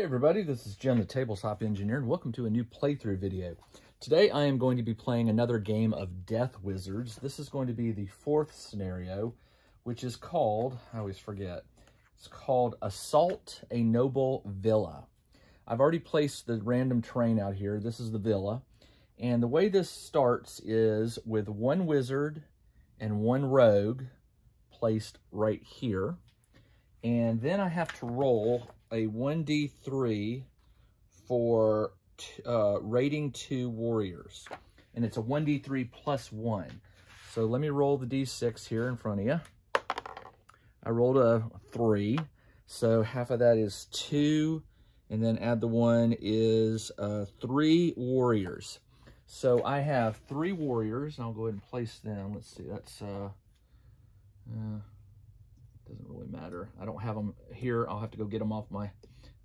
Hey everybody, this is Jim the Tabletop Engineer, and welcome to a new playthrough video. Today I am going to be playing another game of Deth Wizards. This is going to be the fourth scenario, which is called, I always forget, it's called Assault a Noble Villa. I've already placed the random terrain out here. This is the villa. And the way this starts is with one wizard and one rogue placed right here. And then I have to roll a 1d3 for rating 2 warriors. And it's a 1d3 plus 1. So let me roll the d6 here in front of you. I rolled a 3. So half of that is 2. And then add the 1 is 3 warriors. So I have 3 warriors. I'll go ahead and place them. Let's see, that's... doesn't really matter. I don't have them here. I'll have to go get them off my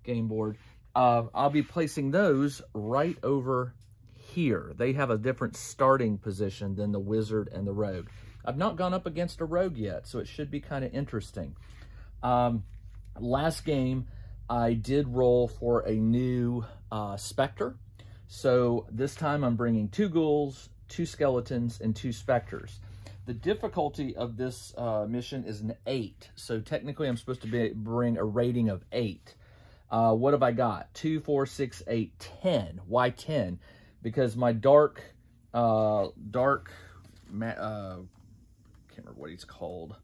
game board. I'll be placing those right over here. They have a different starting position than the wizard and the rogue. I've not gone up against a rogue yet, so it should be kind of interesting. Last game, I did roll for a new specter. So this time I'm bringing 2 ghouls, 2 skeletons, and 2 specters. The difficulty of this mission is an 8. So technically I'm supposed to bring a rating of 8. What have I got? 2, 4, 6, 8, 10. Why 10? Because my can't remember what he's called.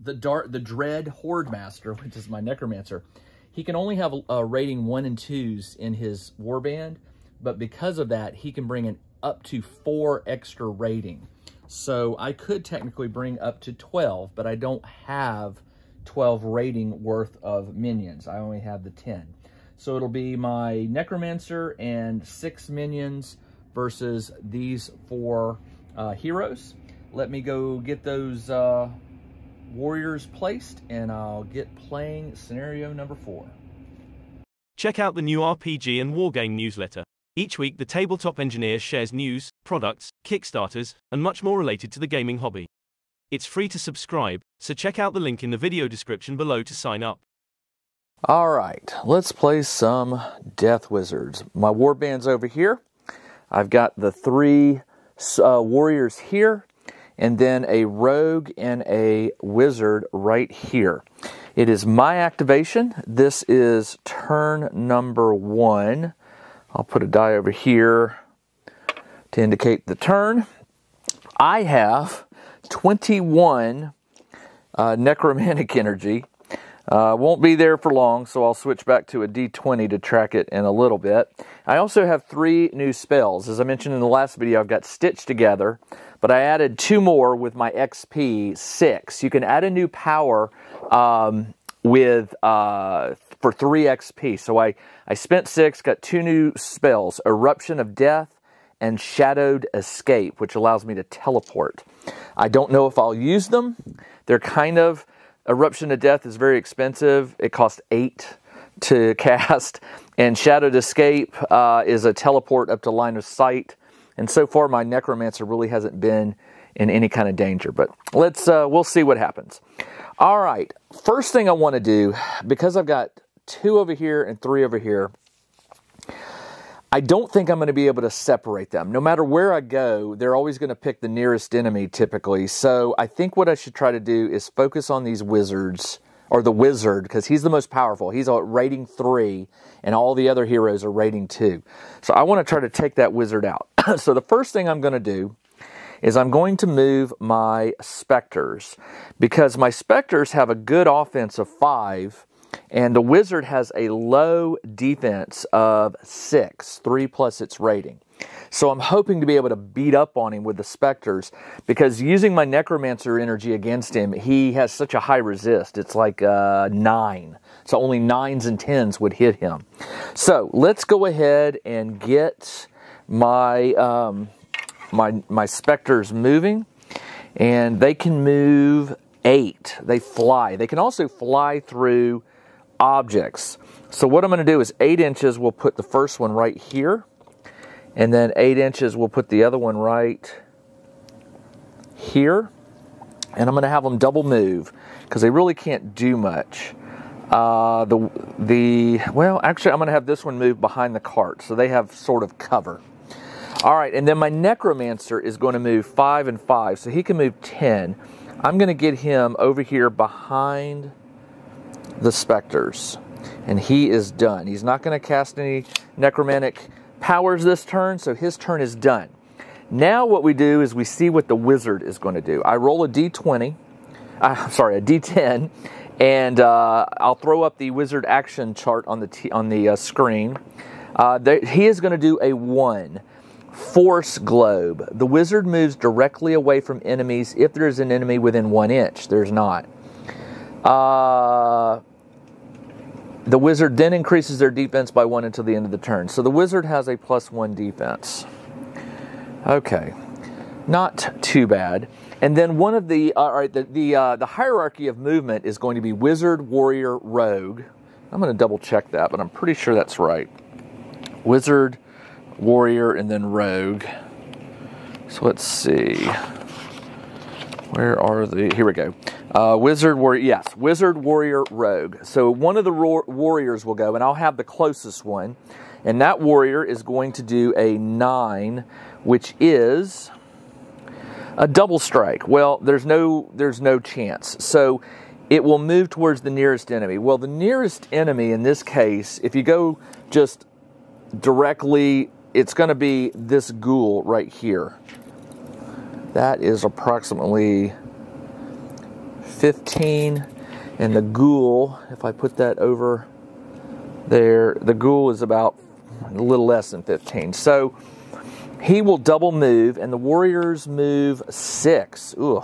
The Dread Horde Master, which is my Necromancer. He can only have a rating 1 and 2s in his warband, but because of that, he can bring in up to 4 extra rating. So I could technically bring up to 12, but I don't have 12 rating worth of minions. I only have the 10. So it'll be my Necromancer and 6 minions versus these 4 heroes. Let me go get those warriors placed, and I'll get playing scenario number 4. Check out the new RPG and Wargame newsletter. Each week, the Tabletop Engineer shares news, products, Kickstarters, and much more related to the gaming hobby. It's free to subscribe, so check out the link in the video description below to sign up. All right, let's play some Deth Wizards. My warband's over here. I've got the 3 warriors here, and then a rogue and a wizard right here. It is my activation. This is turn number 1. I'll put a die over here to indicate the turn. I have 21 necromantic energy. Won't be there for long, so I'll switch back to a d20 to track it in a little bit. I also have 3 new spells. As I mentioned in the last video, I've got Stitch Together, but I added 2 more with my XP, 6. You can add a new power for 3 XP. So I spent 6, got 2 new spells, Eruption of Death and Shadowed Escape, which allows me to teleport. I don't know if I'll use them. They're kind of, Eruption of Death is very expensive. It costs 8 to cast, and Shadowed Escape is a teleport up to line of sight. And so far my Necromancer really hasn't been in any kind of danger, but we'll see what happens. All right, first thing I want to do, because I've got 2 over here and 3 over here, I don't think I'm going to be able to separate them. No matter where I go, they're always going to pick the nearest enemy typically. So I think what I should try to do is focus on these wizards, or the wizard, because he's the most powerful. He's a rating 3, and all the other heroes are rating 2. So I want to try to take that wizard out. So the first thing I'm going to do is I'm going to move my specters, because my specters have a good offense of 5, and the wizard has a low defense of 6, 3 plus its rating. So I'm hoping to be able to beat up on him with the specters, because using my Necromancer energy against him, he has such a high resist. It's like 9. So only 9s and 10s would hit him. So let's go ahead and get my my specters moving, and they can move 8. They fly. They can also fly through objects. So what I'm going to do is 8 inches, we'll put the first one right here, and then 8 inches, we'll put the other one right here, and I'm going to have them double move because they really can't do much. Well, actually, I'm going to have this one move behind the cart, so they have sort of cover. All right, and then my Necromancer is going to move 5 and 5, so he can move 10. I'm going to get him over here behind the Spectres, and he is done. He's not going to cast any necromantic powers this turn, so his turn is done. Now what we do is we see what the Wizard is going to do. I roll a D10, and I'll throw up the Wizard action chart on the screen. He is going to do a 1. Force Globe. The Wizard moves directly away from enemies if there's an enemy within 1 inch. There's not. The Wizard then increases their defense by 1 until the end of the turn. So the Wizard has a +1 defense. Okay. Not too bad. And then one of the hierarchy of movement is going to be Wizard, Warrior, Rogue. I'm going to double check that, but I'm pretty sure that's right. Wizard, Warrior, and then Rogue. So let's see. Where are the... Here we go. Wizard, Warrior... Yes, Wizard, Warrior, Rogue. So one of the warriors will go, and I'll have the closest one. And that warrior is going to do a 9, which is a double strike. Well, there's no chance. So it will move towards the nearest enemy. Well, the nearest enemy in this case, if you go just directly... It's going to be this ghoul right here. That is approximately 15. And the ghoul, if I put that over there, the ghoul is about a little less than 15. So he will double move, and the warriors move 6. Ooh.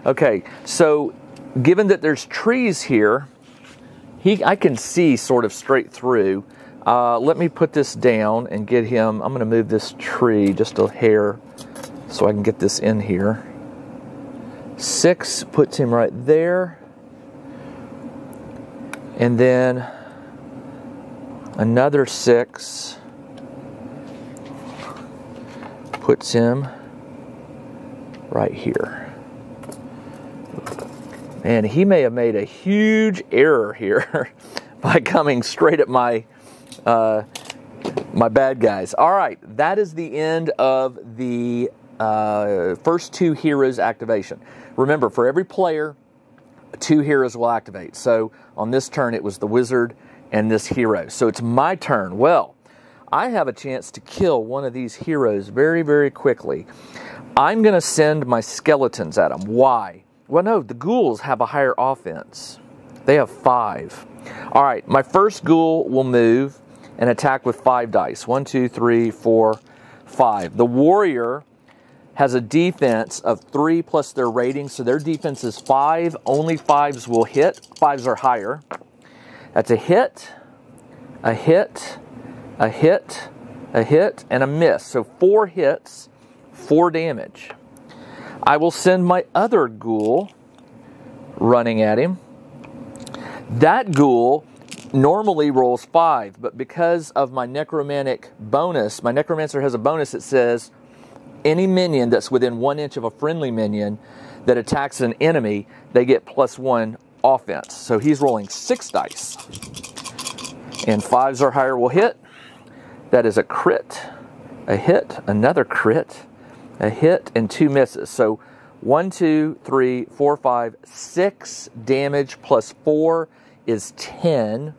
Okay, so given that there's trees here, I can see sort of straight through. Let me put this down and get him. I'm going to move this tree just a hair so I can get this in here. 6 puts him right there. And then another 6 puts him right here. And he may have made a huge error here by coming straight at my bad guys. All right, that is the end of the first 2 heroes activation. Remember, for every player, 2 heroes will activate. So on this turn, it was the Wizard and this hero. So it's my turn. Well, I have a chance to kill one of these heroes very, very quickly. I'm going to send my skeletons at them. Why? Well, no, the ghouls have a higher offense. They have 5. All right, my first ghoul will move and attack with 5 dice. 1, 2, 3, 4, 5. The warrior has a defense of 3 plus their rating, so their defense is 5. Only 5s will hit. 5s are higher. That's a hit, a hit, a hit, a hit, and a miss. So 4 hits, 4 damage. I will send my other ghoul running at him. That ghoul normally rolls 5, but because of my necromantic bonus, my necromancer has a bonus that says any minion that's within 1 inch of a friendly minion that attacks an enemy, they get +1 offense. So he's rolling 6 dice. And 5s or higher will hit. That is a crit, a hit, another crit, a hit, and 2 misses. So 1, 2, 3, 4, 5, 6 damage plus 4 is 10.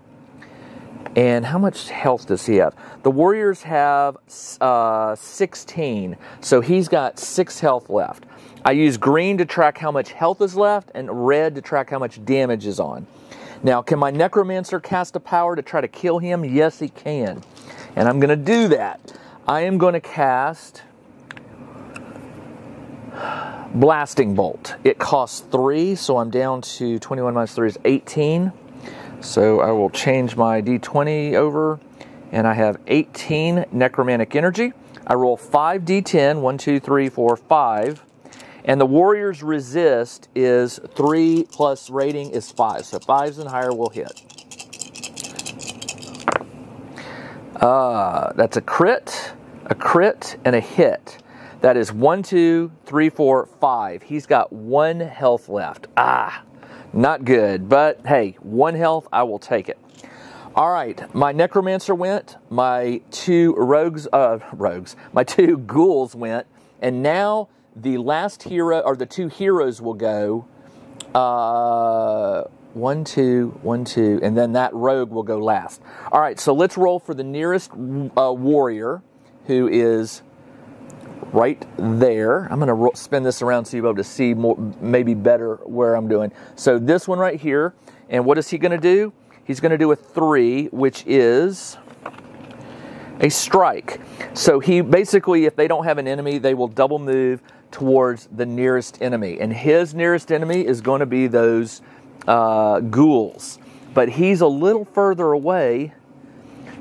And how much health does he have? The warriors have 16, so he's got 6 health left. I use green to track how much health is left and red to track how much damage is on. Now, can my necromancer cast a power to try to kill him? Yes, he can. And I'm going to do that. I am going to cast Blasting Bolt. It costs 3, so I'm down to 21 minus 3 is 18. So I will change my D20 over, and I have 18 necromantic energy. I roll 5d10, 1, 2, 3, 4, 5. And the warrior's resist is 3 plus rating is 5. So 5s and higher will hit. That's a crit, and a hit. That is 1, 2, 3, 4, 5. He's got 1 health left. Not good, but hey, 1 health, I will take it. All right, my Necromancer went, my 2 my 2 ghouls went, and now the last hero, or the 2 heroes will go. 1, 2, 1, 2, and then that rogue will go last. All right, so let's roll for the nearest warrior, who is right there. I'm going to spin this around so you'll be able to see more, maybe better where I'm doing. So this one right here, and what is he going to do? He's going to do a 3, which is a strike. So he basically, if they don't have an enemy, they will double move towards the nearest enemy. And his nearest enemy is going to be those ghouls. But he's a little further away.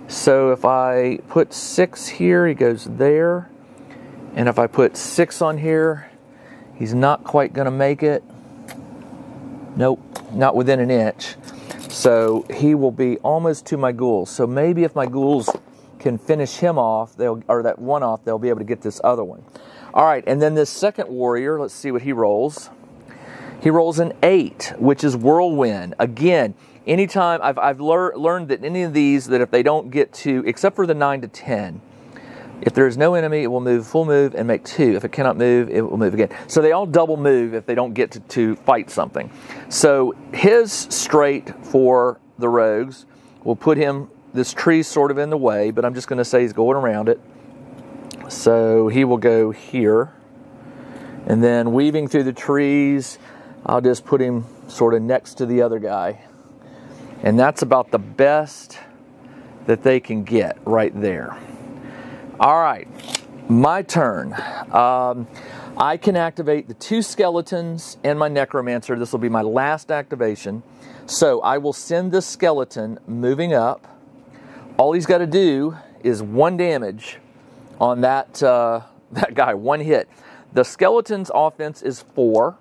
So if I put 6 here, he goes there. And if I put 6 on here, he's not quite going to make it. Nope, not within an inch. So he will be almost to my ghouls. So maybe if my ghouls can finish him off, or that one off, they'll be able to get this other one. All right, and then this second warrior, let's see what he rolls. He rolls an 8, which is Whirlwind. Again, anytime I've learned that any of these, that if they don't get to, except for the 9 to 10, if there is no enemy, it will move full move and make 2. If it cannot move, it will move again. So they all double move if they don't get to fight something. So his straight for the rogues will put him, this tree sort of in the way, but I'm just going to say he's going around it. So he will go here. And then weaving through the trees, I'll just put him sort of next to the other guy. And that's about the best that they can get right there. All right, my turn. I can activate the 2 skeletons and my Necromancer. This will be my last activation. So I will send this skeleton moving up. All he's got to do is 1 damage on that that guy, 1 hit. The skeleton's offense is 4.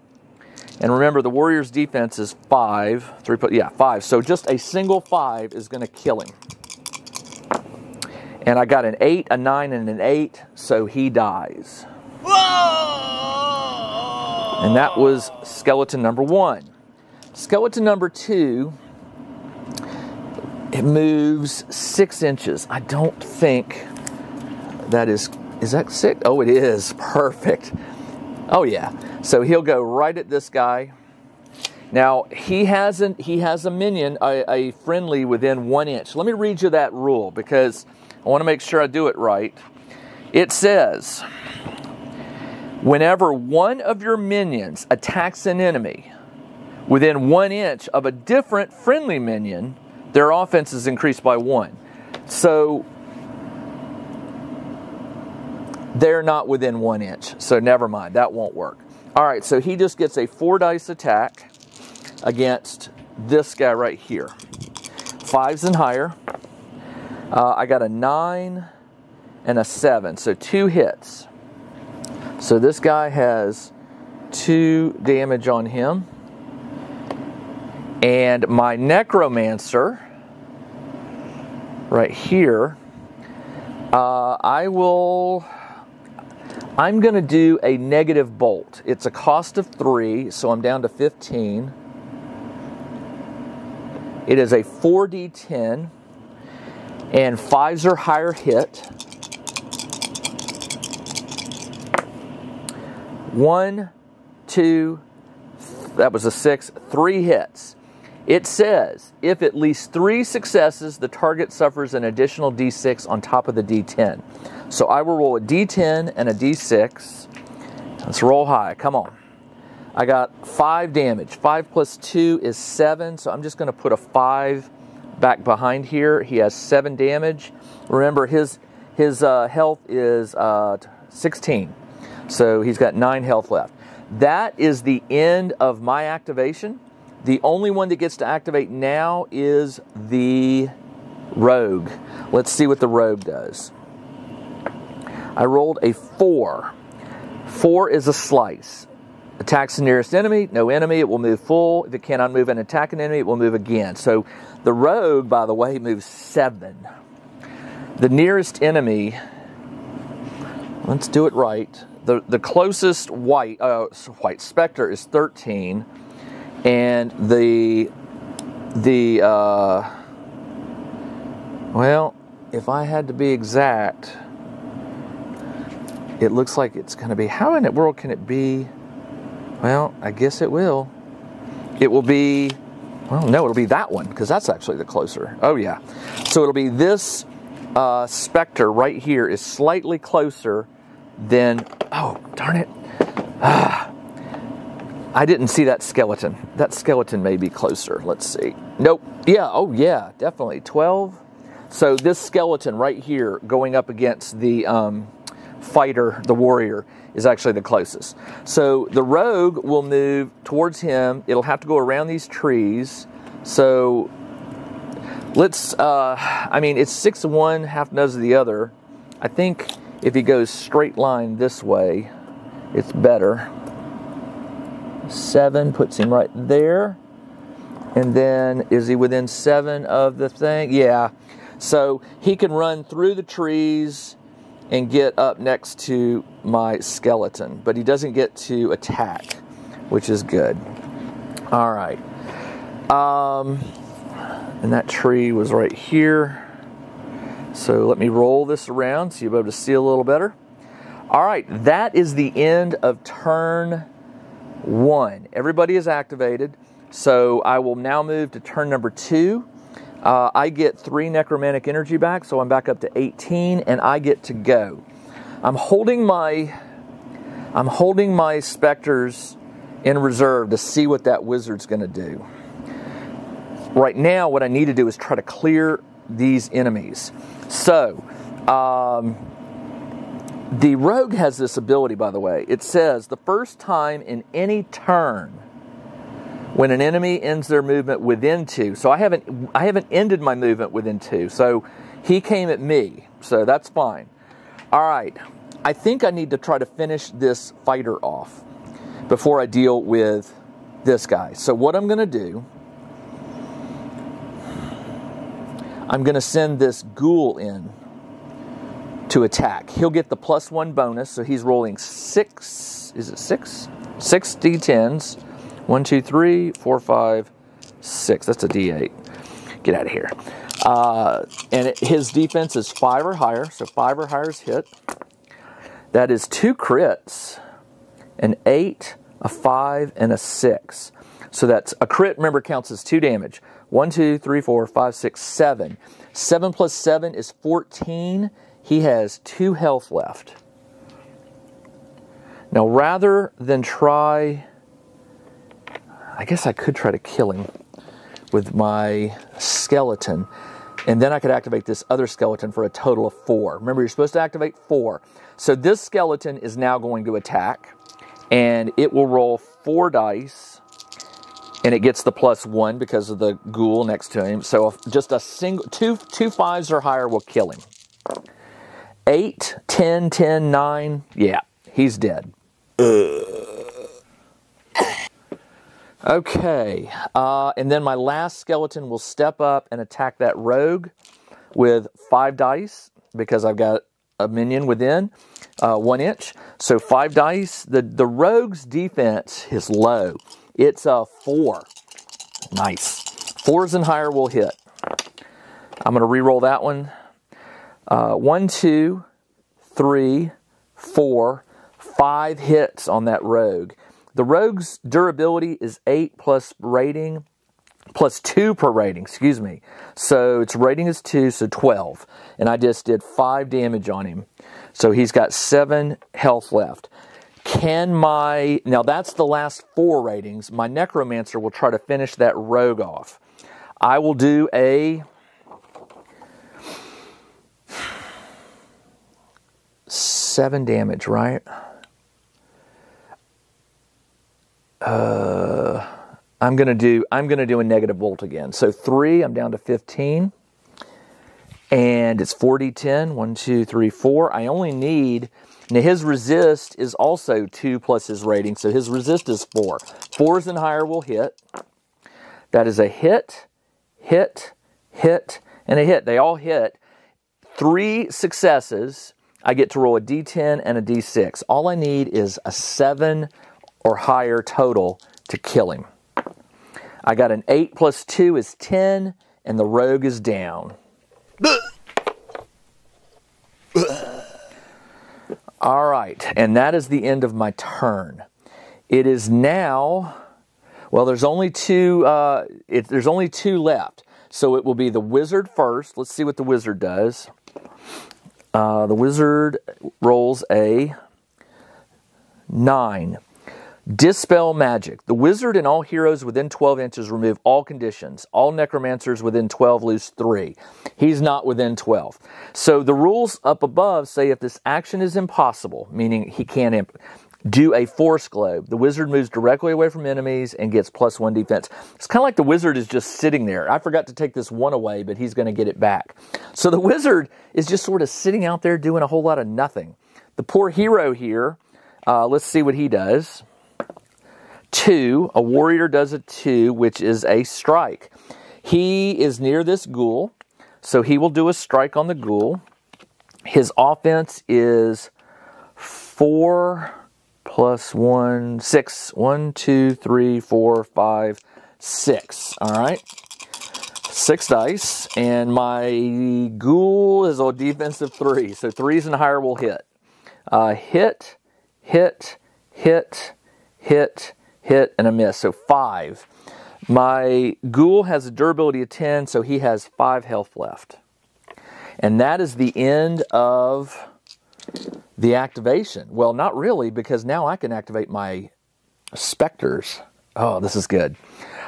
And remember, the warrior's defense is 5. 5. So just a single 5 is going to kill him. And I got an 8, a 9, and an 8, so he dies. Whoa! And that was skeleton number 1. Skeleton number 2, it moves 6 inches. I don't think that is that 6? Oh, it is. Perfect. Oh, yeah. So he'll go right at this guy. Now, he has a minion, a friendly within 1 inch. Let me read you that rule because I want to make sure I do it right. It says, whenever one of your minions attacks an enemy within 1 inch of a different friendly minion, their offense is increased by 1. So they're not within 1 inch. So never mind, that won't work. All right, so he just gets a 4 dice attack against this guy right here. 5s and higher. I got a 9 and a 7, so 2 hits. So this guy has 2 damage on him. And my Necromancer, right here, I'm going to do a negative bolt. It's a cost of 3, so I'm down to 15. It is a 4d10. And 5s or higher hit. 1, 2, that was a 6, 3 hits. It says, if at least 3 successes, the target suffers an additional d6 on top of the d10. So I will roll a d10 and a d6. Let's roll high, come on. I got 5 damage. 5 plus 2 is 7, so I'm just going to put a 5 back behind here. He has 7 damage. Remember, his health is 16. So he's got 9 health left. That is the end of my activation. The only one that gets to activate now is the rogue. Let's see what the rogue does. I rolled a 4. 4 is a slice. Attacks the nearest enemy. No enemy, it will move full. If it cannot move and attack an enemy, it will move again. So the rogue, by the way, moves 7. The nearest enemy, let's do it right. The closest white specter is 13. And well, if I had to be exact, it looks like it's going to be, how in the world can it be? Well, I guess it will. It will be, well, no, it'll be that one, because that's actually the closer. Oh, yeah. So it'll be this Spectre right here is slightly closer than, oh, darn it. I didn't see that skeleton. That skeleton may be closer. Let's see. Nope. Yeah, oh, yeah, definitely. 12. So this skeleton right here going up against the fighter, the warrior, is actually the closest. So the rogue will move towards him. It'll have to go around these trees. So let's, I mean, it's 6 of one, half dozen of the other. I think if he goes straight line this way, it's better. 7 puts him right there. And then, is he within 7 of the thing? Yeah. So he can run through the trees and get up next to my skeleton, but he doesn't get to attack, which is good. All right. And that tree was right here. So let me roll this around so you'll be able to see a little better. All right, that is the end of turn 1. Everybody is activated, so I will now move to turn number 2. I get 3 necromantic energy back, so I'm back up to 18, and I get to go. I'm holding my specters in reserve to see what that wizard's going to do. Right now, what I need to do is try to clear these enemies. So, the rogue has this ability, by the way. It says the first time in any turn when an enemy ends their movement within 2. So I haven't ended my movement within 2. So he came at me. So that's fine. All right. I think I need to try to finish this fighter off before I deal with this guy. So what I'm going to do, I'm going to send this ghoul in to attack. He'll get the +1 bonus, so he's rolling 6, is it 6? 6 d10s. 1, 2, 3, 4, 5, 6. That's a d8. Get out of here. And his defense is 5 or higher, so 5 or higher is hit. That is 2 crits, an 8, a 5, and a 6. So that's a crit, remember, counts as 2 damage. 1, 2, 3, 4, 5, 6, 7. 7 plus 7 is 14. He has 2 health left. Now, rather than try, I guess I could try to kill him with my skeleton, and then I could activate this other skeleton for a total of 4. Remember, you're supposed to activate 4. So this skeleton is now going to attack, and it will roll 4 dice, and it gets the +1 because of the ghoul next to him. So just a single, two 5s or higher will kill him. 8, 10, 10, 9. Yeah, he's dead. Okay, and then my last skeleton will step up and attack that rogue with 5 dice because I've got a minion within 1 inch. So 5 dice. The rogue's defense is low. It's a 4. Nice. 4s and higher will hit. I'm going to re-roll that one. 1, 2, 3, 4, 5 hits on that rogue. The rogue's durability is 8 plus rating, plus 2 per rating, excuse me. So its rating is 2, so 12. And I just did 5 damage on him. So he's got 7 health left. Now that's the last 4 ratings. My Necromancer will try to finish that rogue off. I will do a 7 damage, right? I'm gonna do a negative volt again. So 3, I'm down to 15. And it's 4d10. 1, 2, 3, 4. I only need, now his resist is also 2 plus his rating, so his resist is 4. 4s and higher will hit. That is a hit, hit, hit, and a hit. They all hit. 3 successes. I get to roll a d10 and a d6. All I need is a 7 or higher total to kill him. I got an 8 plus 2 is 10, and the rogue is down. All right, and that is the end of my turn. It is now, well, there's only two left. So it will be the wizard first. Let's see what the wizard does. The wizard rolls a 9. Dispel magic. The wizard and all heroes within 12 inches remove all conditions. All necromancers within 12 lose 3. He's not within 12. So the rules up above say if this action is impossible, meaning he can't do a force globe, the wizard moves directly away from enemies and gets +1 defense. It's kind of like the wizard is just sitting there. I forgot to take this 1 away, but he's going to get it back. So the wizard is just sort of sitting out there doing a whole lot of nothing. The poor hero here, let's see what he does. 2, a warrior does a 2, which is a strike. He is near this ghoul, so he will do a strike on the ghoul. His offense is 4 plus 1, 6. 1, 2, 3, 4, 5, 6. All right. 6 dice, and my ghoul is a defensive 3, so 3s and higher will hit. Hit, hit, hit, hit, hit, and a miss, so 5. My ghoul has a durability of 10, so he has 5 health left. And that is the end of the activation. Well, not really, because now I can activate my specters. Oh, this is good.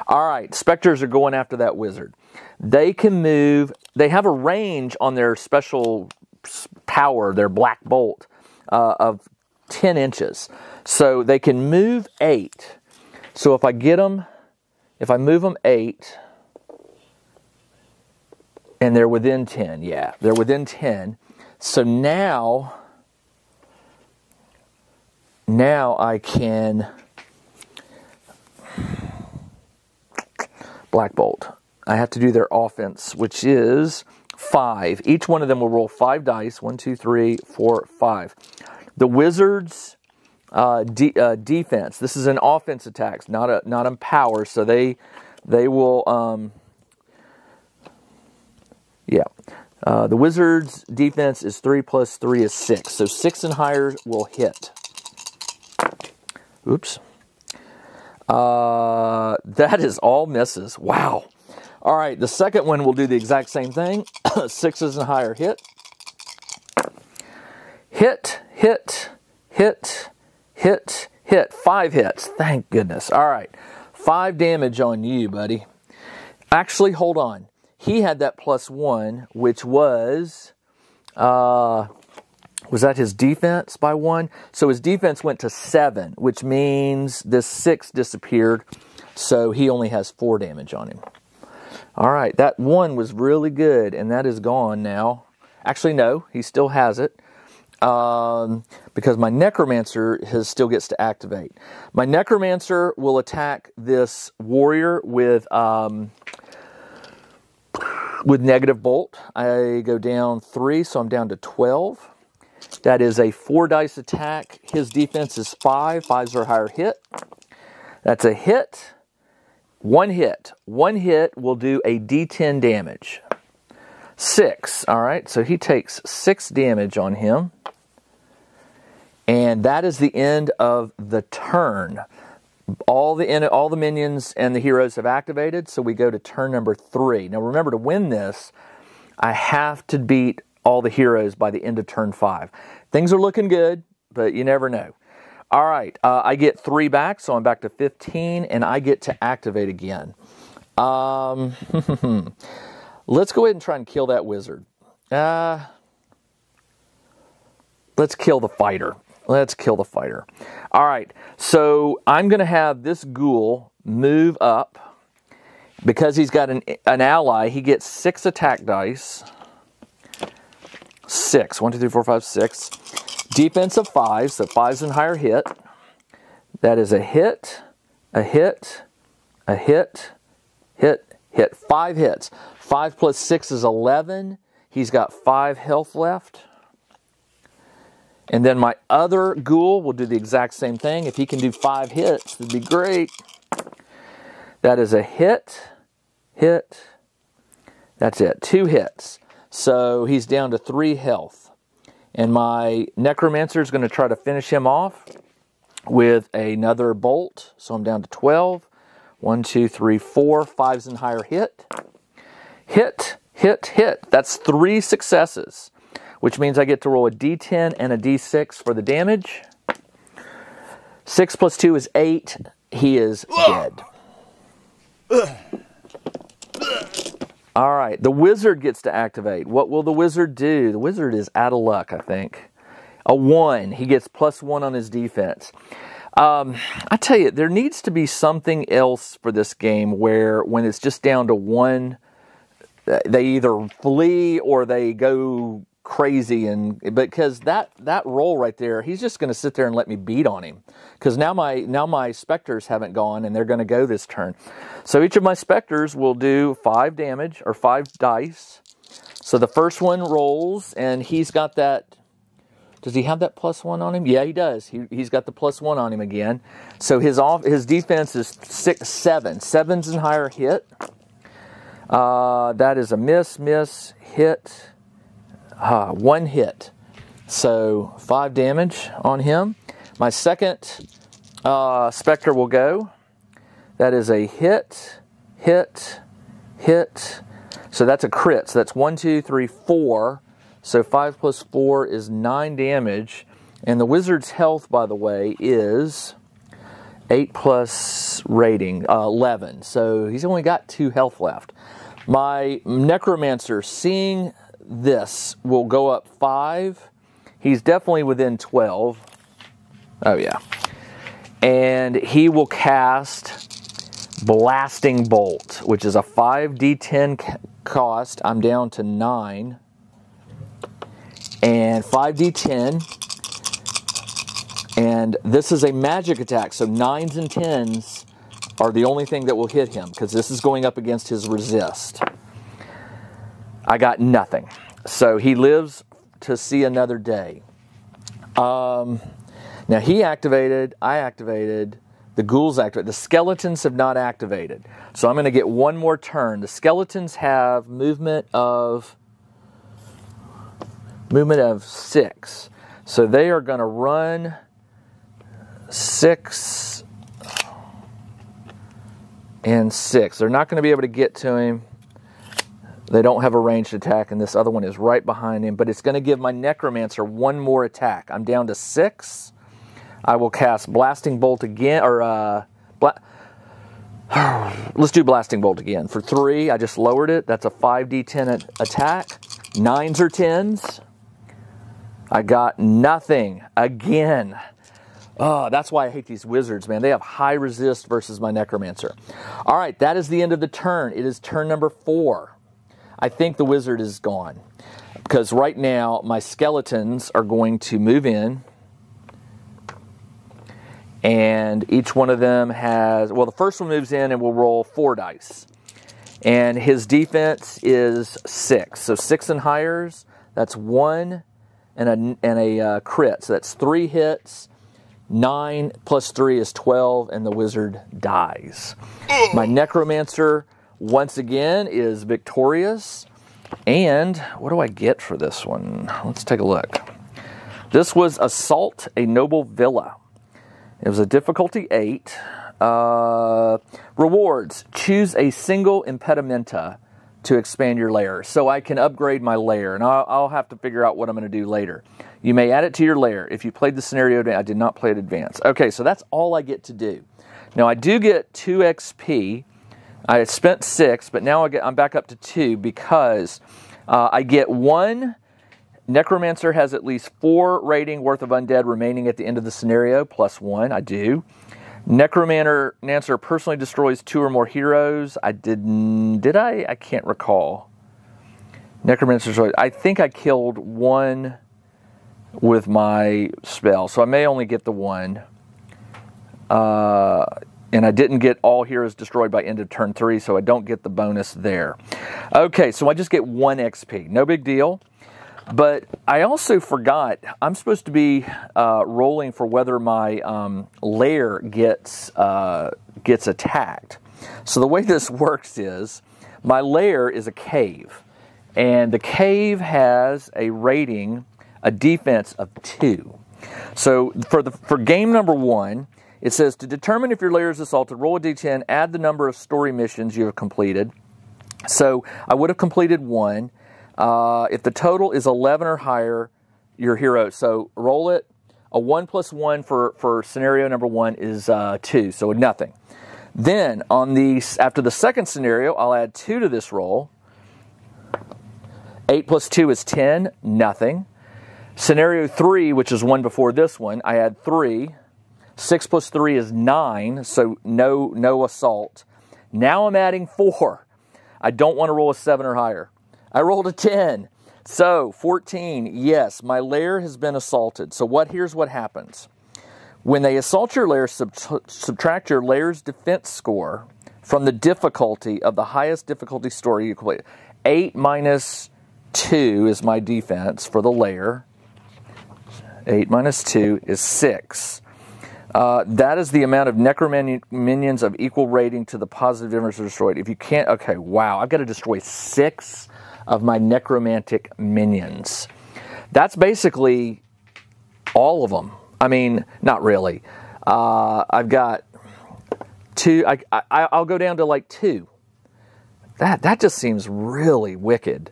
All right, specters are going after that wizard. They can move. They have a range on their special power, their black bolt, of 10 inches. So they can move 8. So if I get them, if I move them 8, and they're within 10, yeah, they're within 10. So now I can Black Bolt. I have to do their offense, which is 5. Each one of them will roll 5 dice. 1, 2, 3, 4, 5. The wizard's defense. This is an offense attack, not on power. So they will the wizard's defense is 3 plus 3 is 6. So 6 and higher will hit. Oops. That is all misses. Wow. All right, the second one will do the exact same thing. 6s and higher hit. Hit, hit, hit, hit, hit. 5 hits. Thank goodness. All right. 5 damage on you, buddy. Actually, hold on. He had that +1, which was that his defense by 1? So his defense went to 7, which means this 6 disappeared. So he only has 4 damage on him. All right, that 1 was really good, and that is gone now. Actually, no, he still has it. Because my Necromancer still gets to activate. My Necromancer will attack this warrior with negative bolt. I go down 3, so I'm down to 12. That is a 4 dice attack. His defense is 5. 5s or higher hit. That's a hit. 1 hit. 1 hit will do a D10 damage. 6. All right, so he takes 6 damage on him. And that is the end of the turn. All the minions and the heroes have activated, so we go to turn number 3. Now remember, to win this, I have to beat all the heroes by the end of turn 5. Things are looking good, but you never know. All right, I get 3 back, so I'm back to 15, and I get to activate again. Let's go ahead and try and kill that wizard. Let's kill the fighter. Let's kill the fighter. All right, so I'm going to have this ghoul move up. Because he's got an ally, he gets 6 attack dice. 6. 1, 2, 3, 4, 5, 6. Defense of 5, so 5s and higher hit. That is a hit, a hit, a hit, hit, hit. 5 hits. 5 plus 6 is 11. He's got 5 health left. And then my other ghoul will do the exact same thing. If he can do 5 hits, that'd be great. That is a hit. That's it. 2 hits. So he's down to 3 health. And my Necromancer is going to try to finish him off with another bolt. So I'm down to 12. 1, 2, 3, 4. 5s and higher hit. Hit. That's 3 successes, which means I get to roll a d10 and a d6 for the damage. 6 plus 2 is 8. He is dead. All right, the wizard gets to activate. What will the wizard do? The wizard is out of luck, I think. A 1. He gets +1 on his defense. I tell you, there needs to be something else for this game where when it's just down to 1, they either flee or they go crazy, and because that roll right there, he's just going to sit there and let me beat on him, because now my specters haven't gone and they're going to go this turn. So each of my specters will do 5 damage, or 5 dice. So the first one rolls, and he's got that. Does he have that +1 on him? Yeah, he does. He's got the +1 on him again. So his defense is 7. 7s and higher hit. That is a miss, hit. 1 hit. So 5 damage on him. My second specter will go. That is a hit. So that's a crit. So that's 1, 2, 3, 4. So 5 plus 4 is 9 damage. And the wizard's health, by the way, is 8 plus rating, 11. So he's only got 2 health left. My Necromancer, seeing this, will go up 5. He's definitely within 12. Oh, yeah. And he will cast Blasting Bolt, which is a 5d10 cost. I'm down to 9. And 5d10. And this is a magic attack, so 9s and 10s are the only thing that will hit him, because this is going up against his resist. I got nothing. So he lives to see another day. Now he activated, I activated, the ghouls activated. The skeletons have not activated. So I'm going to get one more turn. The skeletons have movement of 6. So they are going to run 6 and 6. They're not going to be able to get to him. They don't have a ranged attack, and this other one is right behind him. But it's going to give my Necromancer one more attack. I'm down to 6. I will cast Blasting Bolt again, or let's do Blasting Bolt again. For 3, I just lowered it. That's a 5d10 attack. 9s or 10s. I got nothing again. Oh, that's why I hate these wizards, man. They have high resist versus my Necromancer. All right, that is the end of the turn. It is turn number 4. I think the wizard is gone, because right now my skeletons are going to move in, and each one of them has, well, the first one moves in and will roll 4 dice, and his defense is 6. So 6 and highers, that's 1 and a crit. So that's 3 hits. 9 plus 3 is 12, and the wizard dies. My Necromancer, once again, is victorious. And what do I get for this one? Let's take a look. This was Assault a Noble Villa. It was a difficulty 8. Rewards. Choose a single impedimenta to expand your lair. So I can upgrade my lair, and I'll have to figure out what I'm going to do later. You may add it to your lair. If you played the scenario, I did not play it advanced. Okay, so that's all I get to do. Now I do get 2 XP. I had spent 6, but now I'm back up to 2 because I get 1. Necromancer has at least 4 rating worth of undead remaining at the end of the scenario, plus 1. I do. Necromancer personally destroys 2 or more heroes. Did I? I can't recall. Necromancer destroys. I think I killed 1 with my spell, so I may only get the 1. And I didn't get all heroes destroyed by end of turn 3, so I don't get the bonus there. Okay, so I just get 1 XP. No big deal. But I also forgot, I'm supposed to be rolling for whether my lair gets attacked. So the way this works is, my lair is a cave, and the cave has a rating, a defense of 2. So for game number 1, it says, to determine if your lair is assaulted, roll a d10, add the number of story missions you have completed. So I would have completed 1. If the total is 11 or higher, your hero. So roll it. A 1 plus 1 for scenario number 1 is 2, so nothing. Then after the second scenario, I'll add 2 to this roll. 8 plus 2 is 10, nothing. Scenario 3, which is one before this one, I add 3. 6 plus 3 is 9, so no assault. Now I'm adding 4. I don't want to roll a 7 or higher. I rolled a 10. So 14, yes, my lair has been assaulted. So here's what happens. When they assault your lair, subtract your lair's defense score from the difficulty of the highest difficulty story you complete. 8 minus 2 is my defense for the lair. 8 minus 2 is 6. That is the amount of necromancer minions of equal rating to the positive difference destroyed. If you can't, okay, wow, I've got to destroy 6 of my necromantic minions. That's basically all of them. I mean, not really. I've got 2. I'll go down to like 2. That just seems really wicked.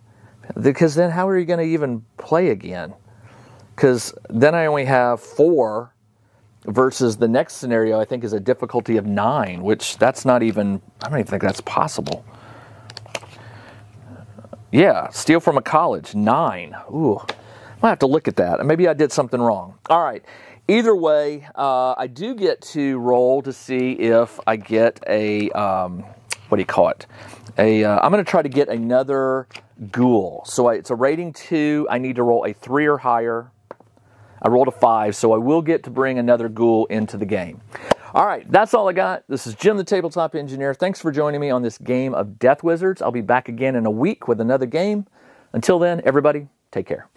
Because then how are you going to even play again? Because then I only have 4 versus the next scenario I think is a difficulty of 9, which that's not even, I don't even think that's possible. Yeah, steal from a college, 9. Ooh, I'll have to look at that. Maybe I did something wrong. All right. Either way, I do get to roll to see if I get a, what do you call it? I'm going to try to get another ghoul. So it's a rating 2. I need to roll a 3 or higher. I rolled a 5, so I will get to bring another ghoul into the game. All right, that's all I got. This is Jim the Tabletop Engineer. Thanks for joining me on this game of Deth Wizards. I'll be back again in a week with another game. Until then, everybody, take care.